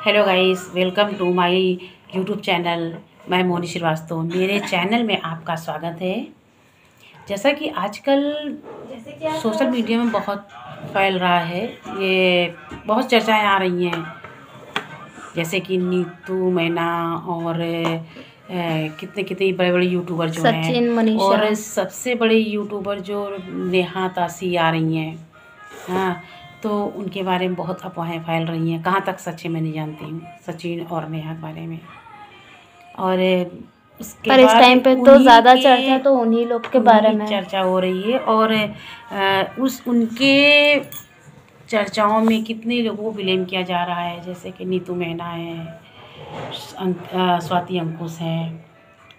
Hello guys, welcome to my YouTube channel. मैं मोनी श्रीवास्तव, मेरे channel में आपका स्वागत है। जैसा कि आजकल सोशल मीडिया में बहुत फैल रहा है, ये बहुत चर्चाएं आ रही हैं, जैसे कि नीतू मैना और कितने कितने बड़े बड़े यूट्यूबर जो हैं, सचिन, मनीषा और सबसे बड़े यूट्यूबर जो नेहा तासी आ रही हैं। हाँ, तो उनके बारे में बहुत अफवाहें फैल रही हैं। कहाँ तक सच है मैं नहीं जानती हूँ, सचिन और नेहा के बारे में। और उसके पर इस बाद टाइम पे तो ज़्यादा चर्चा तो उन्हीं लोग के बारे में चर्चा हो रही है। और उनके चर्चाओं में कितने लोगों को ब्लेम किया जा रहा है, जैसे कि नीतू मैना है, स्वाति अंकुश हैं,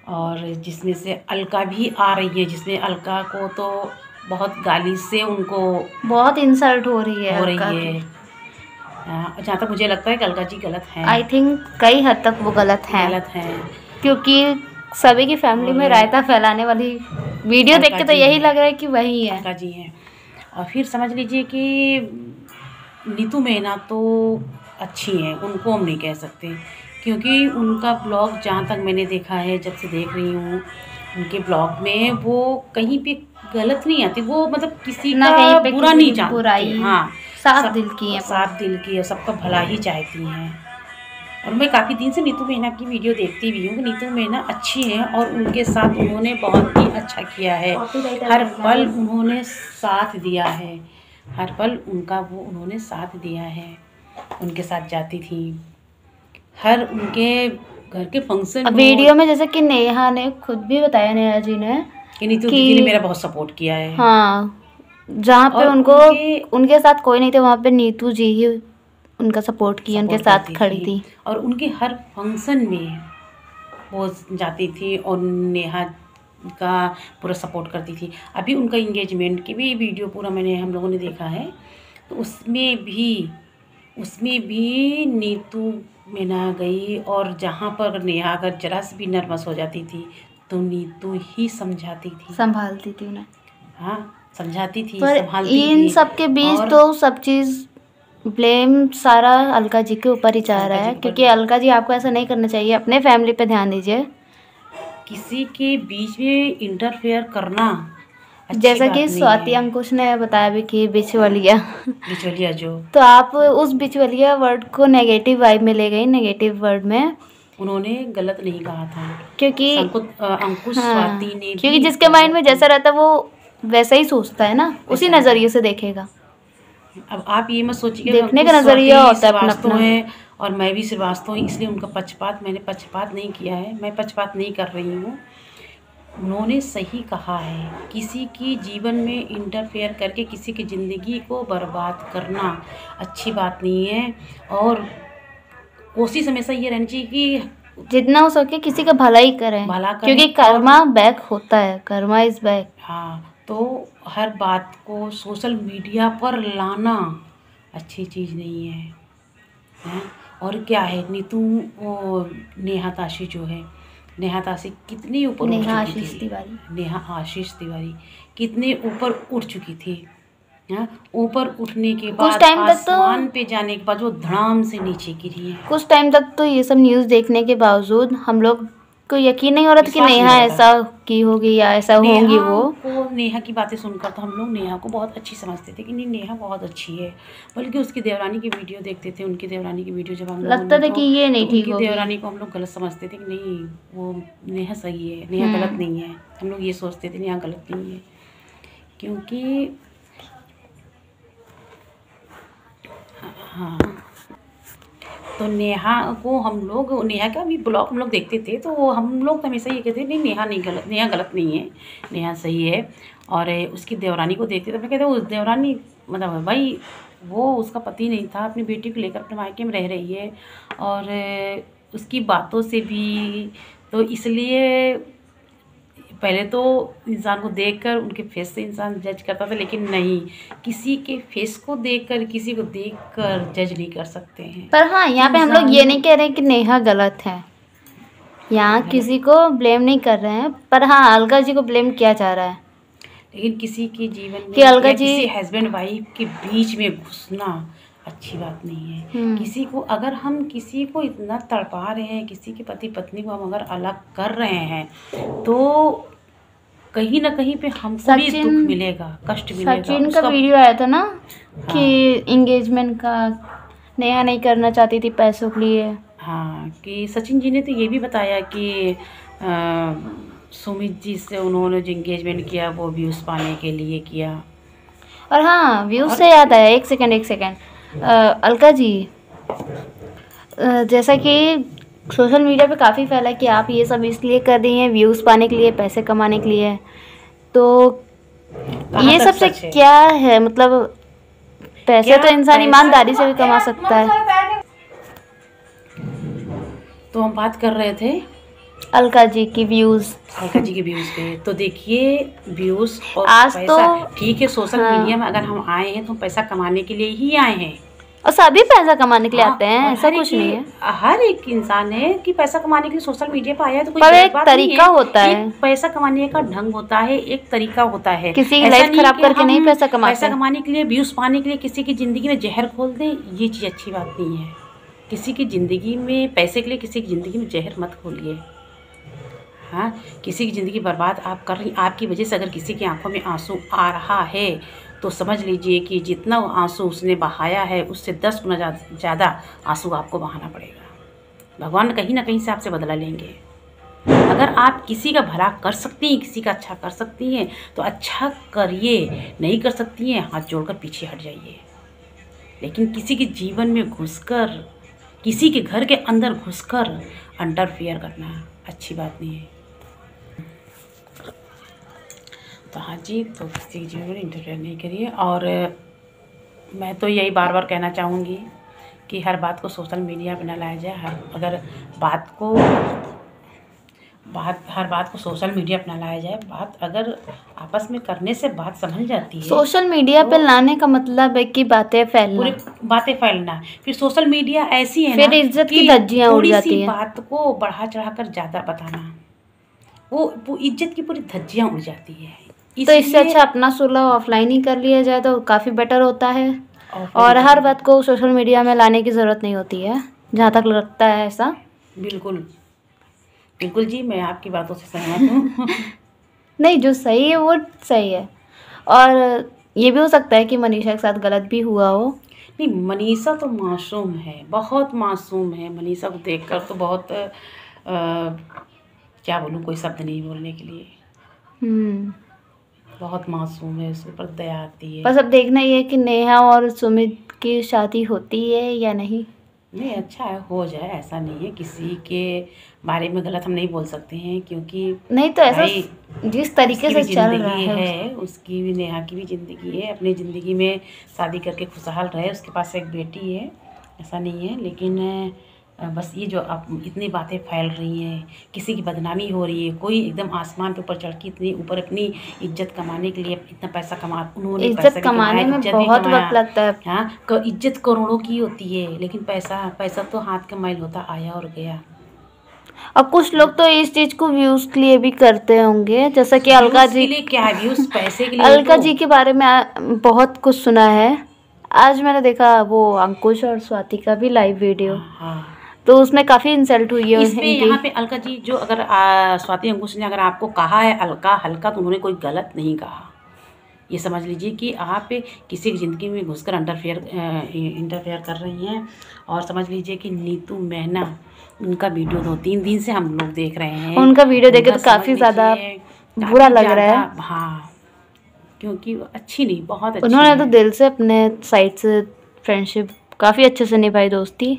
और जिसमें से अलका भी आ रही है, जिसमें अलका को तो बहुत गाली से उनको बहुत इंसल्ट हो रही है जहाँ तक मुझे लगता है कि अलका जी गलत हैं। आई थिंक कई हद तक वो गलत हैं, क्योंकि सभी की फैमिली में रायता फैलाने वाली वीडियो देख के तो यही लग रहा है कि वही है, अलका जी हैं। और फिर समझ लीजिए कि नीतू मैना तो अच्छी हैं, उनको हम नहीं कह सकते, क्योंकि उनका ब्लॉग जहाँ तक मैंने देखा है, जब से देख रही हूँ उनके ब्लॉग में, वो कहीं पे गलत नहीं आती, वो मतलब किसी का बुरा नहीं चाहती। हाँ, साफ दिल की है, साफ दिल की है, सबका भला ही चाहती हैं। और मैं काफ़ी दिन से नीतू मैना की वीडियो देखती भी हूँ। नीतू मैना अच्छी हैं और उनके साथ उन्होंने बहुत ही अच्छा किया है। हर पल उन्होंने साथ दिया है, हर पल उनका वो उन्होंने साथ दिया है। उनके साथ जाती थी हर उनके घर के फंक्शन वीडियो में, जैसे कि नेहा ने खुद भी बताया, नेहा जी ने, कि नीतू दीदी ने मेरा बहुत सपोर्ट किया है। हाँ, जहाँ पे उनके साथ कोई नहीं थे, वहाँ पे नीतू जी ही उनका सपोर्ट किया, उनके साथ खड़ी थी। और उनके हर फंक्शन में वो जाती थी और नेहा का पूरा सपोर्ट करती थी। अभी उनका इंगेजमेंट की भी वीडियो पूरा हम लोगों ने देखा है, तो उसमें भी नीतू मैना गई, और जहाँ पर नेहा अगर जरा से भी नर्वस हो जाती थी तो नीतू ही संभालती थी उन्हें। हाँ, समझाती थी, संभालती थी। इन सब के बीच तो सब चीज़ ब्लेम सारा अलका जी के ऊपर ही जा रहा है, क्योंकि अलका जी, आपको ऐसा नहीं करना चाहिए, अपने फैमिली पे ध्यान दीजिए। किसी के बीच में इंटरफेयर करना, जैसा कि स्वाति अंकुश ने बताया भी कि बिचवलिया जो, तो आप उस बिचवलिया वर्ड को नेगेटिव वाइब में ले गई, नेगेटिव वर्ड में। उन्होंने गलत नहीं कहा था, क्योंकि अंकुश स्वाति ने, क्योंकि जिसके माइंड में जैसा रहता है वो वैसा ही सोचता है ना, उसी नज़रिए से देखेगा। अब आप ये मत सोचिए, देखने का नज़रिया होता है अपना है, और मैं भी श्रीवास्तव हूँ, इसलिए उनका मैंने पक्षपात नहीं किया है, मैं पक्षपात नहीं कर रही हूँ। उन्होंने सही कहा है, किसी की जीवन में इंटरफेयर करके किसी की ज़िंदगी को बर्बाद करना अच्छी बात नहीं है। और कोशिश हमेशा ये रहनी चाहिए कि जितना हो सके किसी का भला ही करें, क्योंकि कर्मा बैक होता है, कर्मा इज़ बैक। हाँ, तो हर बात को सोशल मीडिया पर लाना अच्छी चीज़ नहीं है। और क्या है, नीतू नेहा तासी जो है, नेहा तासी कितनी ऊपर उठ चुकी थी, नेहा आशीष तिवारी कितने ऊपर उठ चुकी थी। ऊपर उठने के बाद आसमान पे जाने के बाद वो धड़ाम से नीचे गिरी है। कुछ टाइम तक तो ये सब न्यूज़ देखने के बावजूद हम लोग को यकीन नहीं हो रहा था कि नेहा ऐसा की होगी या ऐसा होंगी। वो नेहा की बातें सुनकर तो हम लोग नेहा को बहुत अच्छी समझते थे कि नहीं, नेहा बहुत अच्छी है, बल्कि उसकी देवरानी की वीडियो देखते थे, उनकी देवरानी की वीडियो जब हम लगता था कि ये नहीं ठीक होगी, देवरानी को हम लोग गलत समझते थे कि नहीं, वो नेहा सही है, नेहा गलत नहीं है। हम लोग ये सोचते थे नेहा गलत नहीं है, क्योंकि हाँ, तो नेहा का भी ब्लॉग हम लोग देखते थे, तो हम लोग तो हमेशा ये कहते थे नहीं, नेहा गलत नहीं है, नेहा सही है। और उसकी देवरानी को देखते थे, मैं कहते उस देवरानी मतलब भाई वो उसका पति नहीं था, अपनी बेटी को लेकर अपने मायके में रह रही है, और उसकी बातों से भी, तो इसलिए पहले तो इंसान को देखकर उनके फेस से इंसान जज करता था, लेकिन नहीं, किसी के फेस को देखकर, किसी को देखकर जज नहीं कर सकते हैं। पर हाँ, यहाँ पे हम लोग ये नहीं कह रहे हैं कि नेहा गलत है, यहाँ किसी को ब्लेम नहीं कर रहे हैं, पर हाँ अलका जी को ब्लेम किया जा रहा है। लेकिन किसी के जीवन में कि अलका जी किसी हस्बैंड वाइफ के बीच में घुसना अच्छी बात नहीं है। किसी को अगर हम किसी को इतना तड़पा रहे हैं, किसी के पति पत्नी को हम अगर अलग कर रहे हैं, तो कहीं ना कहीं पे हमको भी दुख मिलेगा, कष्ट मिलेगा। सचिन का वीडियो आया था ना कि एंगेजमेंट का नेहा नहीं करना चाहती थी पैसों के लिए। हाँ, कि सचिन जी ने तो ये भी बताया कि सुमित जी से उन्होंने जो एंगेजमेंट किया वो व्यूज़ पाने के लिए किया। और हाँ, व्यूज़ से याद आया, एक सेकंड अलका जी, जैसा कि सोशल मीडिया पे काफ़ी फैला कि आप ये सब इसलिए कर रही हैं व्यूज़ पाने के लिए, पैसे कमाने के लिए, तो ये सबसे क्या है? मतलब पैसे तो इंसान ईमानदारी से भी कमा सकता है। तो हम बात कर रहे थे अलका जी की व्यूज़ पे। तो देखिए, व्यूज़ और आज पैसा तो ठीक है, सोशल मीडिया में अगर हम आए हैं तो पैसा कमाने के लिए ही आए हैं, और सभी पैसा कमाने के लिए आते हैं, ऐसा कुछ नहीं है। हर एक इंसान है कि पैसा कमाने के लिए सोशल मीडिया पर आया है, तो कोई पर एक तरीका होता है, पैसा कमाने का ढंग होता है, एक तरीका होता है। किसी की लाइफ खराब करके नहीं पैसा कमाते। पैसा कमाने के लिए, व्यूज पाने के लिए किसी की जिंदगी में जहर खोल दे, ये चीज़ अच्छी बात नहीं है। किसी की जिंदगी में पैसे के लिए किसी की जिंदगी में जहर मत खोलिए। हाँ, किसी की ज़िंदगी बर्बाद आप कर रही, आपकी वजह से अगर किसी की आंखों में आंसू आ रहा है तो समझ लीजिए कि जितना आंसू उसने बहाया है उससे 10 गुना ज़्यादा आंसू आपको बहाना पड़ेगा। भगवान कहीं ना कहीं से आपसे बदला लेंगे। अगर आप किसी का भला कर सकती हैं, किसी का अच्छा कर सकती हैं तो अच्छा करिए, नहीं कर सकती हैं हाथ जोड़कर पीछे हट जाइए। लेकिन किसी के जीवन में घुसकर, किसी के घर के अंदर घुसकर इंटरफेयर करना अच्छी बात नहीं है। तो हाँ जी, तो किसी के जीवन में इंटरफेयर नहीं करिए। और मैं तो यही बार बार कहना चाहूँगी कि हर बात को सोशल मीडिया पर न लाया जाए। हर बात को सोशल मीडिया पर न लाया जाए। बात अगर आपस में करने से बात समझ जाती है। सोशल मीडिया पे लाने का मतलब है कि बातें फैलना, फिर सोशल मीडिया ऐसी है फिर इज्जत की धज्जियां उड़ जाती है। बात को बढ़ा चढ़ाकर ज़्यादा बताना, वो इज्जत की पूरी धज्जियां उड़ जाती है। तो इससे अच्छा अपना सुलह ऑफलाइन ही कर लिया जाए तो काफ़ी बेटर होता है। और हर बात को सोशल मीडिया में लाने की ज़रूरत नहीं होती है, जहाँ तक लगता है ऐसा। बिल्कुल जी, मैं आपकी बातों से सहमत हूँ। नहीं, जो सही है वो सही है। और ये भी हो सकता है कि मनीषा के साथ गलत भी हुआ हो। नहीं, मनीषा तो मासूम है, बहुत मासूम है। मनीषा को देखकर तो बहुत क्या बोलूँ, कोई शब्द नहीं बोलने के लिए। बहुत मासूम है, उसके ऊपर दया आती है। बस अब देखना ये है कि नेहा और सुमित की शादी होती है या नहीं। नहीं, अच्छा है, हो जाए, ऐसा नहीं है। किसी के बारे में गलत हम नहीं बोल सकते हैं, क्योंकि नहीं तो ऐसा जिस तरीके से चल रहा है उसकी भी, नेहा की भी ज़िंदगी है। अपनी ज़िंदगी में शादी करके खुशहाल रहे, उसके पास एक बेटी है, ऐसा नहीं है। लेकिन बस ये जो आप इतनी बातें फैल रही हैं, किसी की बदनामी हो रही है, कोई एकदम आसमान पे ऊपर चढ़ के इतनी ऊपर अपनी इज्जत कमाने के लिए इतना पैसा उन्होंने इज्जत कमाने में बहुत वक्त लगता है। हाँ, इज्जत करोड़ों की होती है, लेकिन पैसा तो हाथ का मैल होता, आया और गया। और कुछ लोग तो इस चीज को व्यूज के लिए भी करते होंगे, जैसा कि अलका जी के लिए। क्या व्यूज? पैसे के लिए। अलका जी के बारे में बहुत कुछ सुना है। आज मैंने देखा वो अंकुश और स्वाति का भी लाइव वीडियो, तो उसमें काफ़ी इंसल्ट हुई है। इसमें यहाँ पे अलका जी जो, अगर स्वाति अंकुश ने अगर आपको कहा है अलका हल्का, तो उन्होंने कोई गलत नहीं कहा। ये समझ लीजिए कि आप किसी की ज़िंदगी में घुसकर इंटरफेयर कर रही हैं। और समझ लीजिए कि नीतू मेहना, उनका वीडियो 2-3 दिन से हम लोग देख रहे हैं। उनका वीडियो देखे तो काफ़ी ज़्यादा बुरा लग रहा है। हाँ, क्योंकि अच्छी नहीं, बहुत अच्छी। उन्होंने तो दिल से अपने साइड से फ्रेंडशिप काफ़ी अच्छे से निभाई, दोस्ती।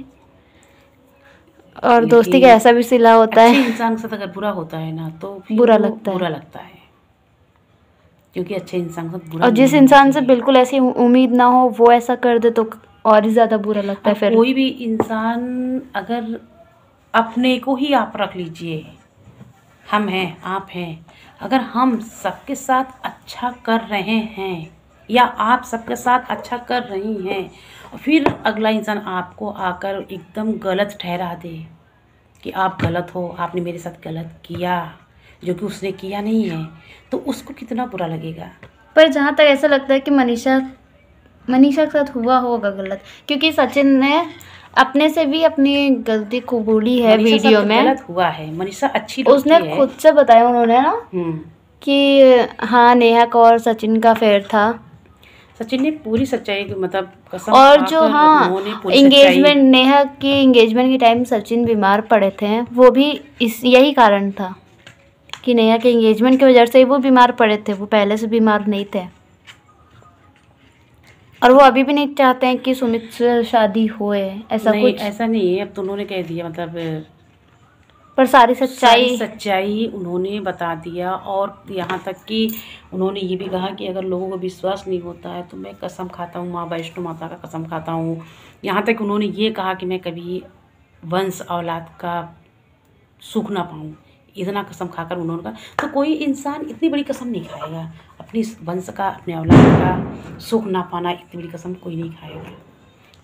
और दोस्ती का ऐसा भी सिला होता है, इंसान के साथ अगर बुरा होता है ना तो बुरा लगता है, क्योंकि अच्छे इंसान के साथ बुरा। और जिस इंसान से बिल्कुल ऐसी उम्मीद ना हो वो ऐसा कर दे तो और ही ज़्यादा बुरा लगता है। फिर कोई भी इंसान, अगर अपने को ही आप रख लीजिए, हम हैं, आप हैं, अगर हम सबके साथ अच्छा कर रहे हैं या आप सबके साथ अच्छा कर रही हैं, फिर अगला इंसान आपको आकर एकदम गलत ठहरा दे कि आप गलत हो, आपने मेरे साथ गलत किया, जो कि उसने किया नहीं है, तो उसको कितना बुरा लगेगा। पर जहाँ तक ऐसा लगता है कि मनीषा मनीषा के साथ हुआ होगा गलत, क्योंकि सचिन ने अपने से भी अपनी गलती कबूली है वीडियो में। गलत हुआ है, मनीषा अच्छी लड़की उसने है। खुद से बताया उन्होंने ना कि हाँ नेहा का और सचिन का फेयर था। सचिन ने पूरी सच्चाई मतलब कसम और जो हाँ एंगेजमेंट, नेहा के एंगेजमेंट के टाइम सचिन बीमार पड़े थे, वो भी यही कारण था कि नेहा के एंगेजमेंट की वजह से वो बीमार पड़े थे। वो पहले से बीमार नहीं थे और वो अभी भी नहीं चाहते हैं कि सुमित से शादी होए, ऐसा नहीं, कुछ ऐसा नहीं है। अब तो उन्होंने कह दिया मतलब, पर सारी सच्चाई उन्होंने बता दिया। और यहाँ तक कि उन्होंने ये भी कहा कि अगर लोगों को विश्वास नहीं होता है तो मैं कसम खाता हूँ, माँ वैष्णो माता का कसम खाता हूँ। यहाँ तक उन्होंने ये कहा कि मैं कभी वंश औलाद का सुख ना पाऊँ, इतना कसम खाकर उन्होंने कहा। तो कोई इंसान इतनी बड़ी कसम नहीं खाएगा, अपनी वंश का, अपने औलाद का सुख ना पाना, इतनी बड़ी कसम कोई नहीं खाएगा।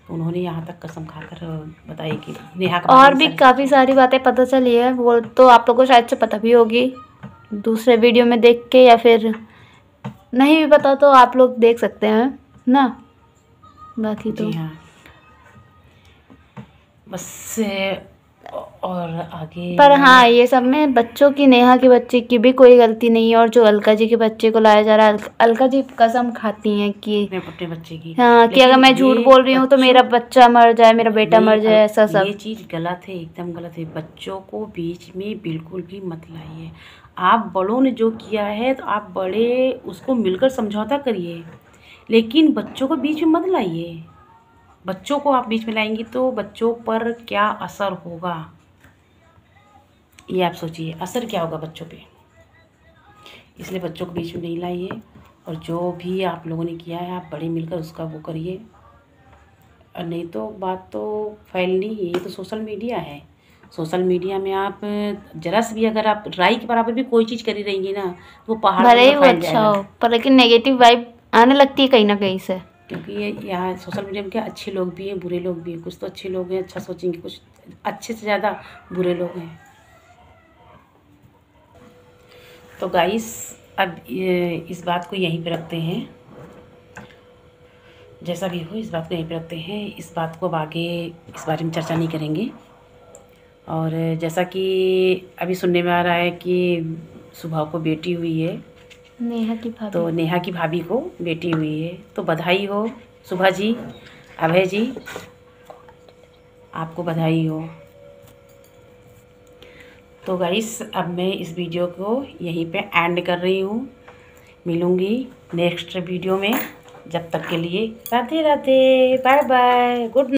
तो उन्होंने यहाँ तक कसम खाकर बताई कि नेहा का और भी काफ़ी सारी बातें पता चली है, वो तो आप लोगों को शायद से पता भी होगी दूसरे वीडियो में देख के, या फिर नहीं भी पता तो आप लोग देख सकते हैं ना। बाकी तो हाँ, बस और आगे पर हाँ, ये सब में बच्चों की, नेहा के बच्चे की भी कोई गलती नहीं है। और जो अलका जी के बच्चे को लाया जा रहा है, अलका जी कसम खाती हैं कि मैं अपने बच्चे की, हाँ, कि अगर मैं झूठ बोल रही हूँ तो मेरा बच्चा मर जाए, मेरा बेटा मर जाए, ऐसा सब। ये चीज़ गलत है, एकदम गलत है। बच्चों को बीच में बिल्कुल भी मत लाइए। आप बड़ों ने जो किया है तो आप बड़े उसको मिलकर समझौता करिए, लेकिन बच्चों को बीच में मत लाइए। बच्चों को आप बीच में लाएंगी तो बच्चों पर क्या असर होगा, ये आप सोचिए, असर क्या होगा बच्चों पे। इसलिए बच्चों को बीच में नहीं लाइए। और जो भी आप लोगों ने किया है आप बड़े मिलकर उसका वो करिए, और नहीं तो बात तो फैलनी ही। ये तो सोशल मीडिया है, सोशल मीडिया में आप जरा से भी अगर आप राई के बराबर भी कोई चीज़ करी रहेंगी ना तो वो पहाड़ भले ही वो फैल अच्छा जाएगा। हो, पर लेकिन नेगेटिव वाइब आने लगती है कहीं ना कहीं से। क्योंकि ये यहाँ सोशल मीडिया में क्या अच्छे लोग भी हैं, बुरे लोग भी हैं। कुछ तो अच्छे लोग हैं, अच्छा सोचेंगे, कुछ अच्छे से ज़्यादा बुरे लोग हैं। तो गाइस, अब इस बात को यहीं पे रखते हैं। जैसा भी हो, इस बात को यहीं पे रखते हैं। इस बात को अब आगे इस बारे में चर्चा नहीं करेंगे। और जैसा कि अभी सुनने में आ रहा है कि सुबह को बेटी हुई है, नेहा की भाभी, तो नेहा की भाभी को बेटी हुई है, तो बधाई हो सुबह जी, अभय जी, आपको बधाई हो। तो गाइस, अब मैं इस वीडियो को यहीं पे एंड कर रही हूँ। मिलूँगी नेक्स्ट वीडियो में, जब तक के लिए Radhe Radhe, bye bye, good.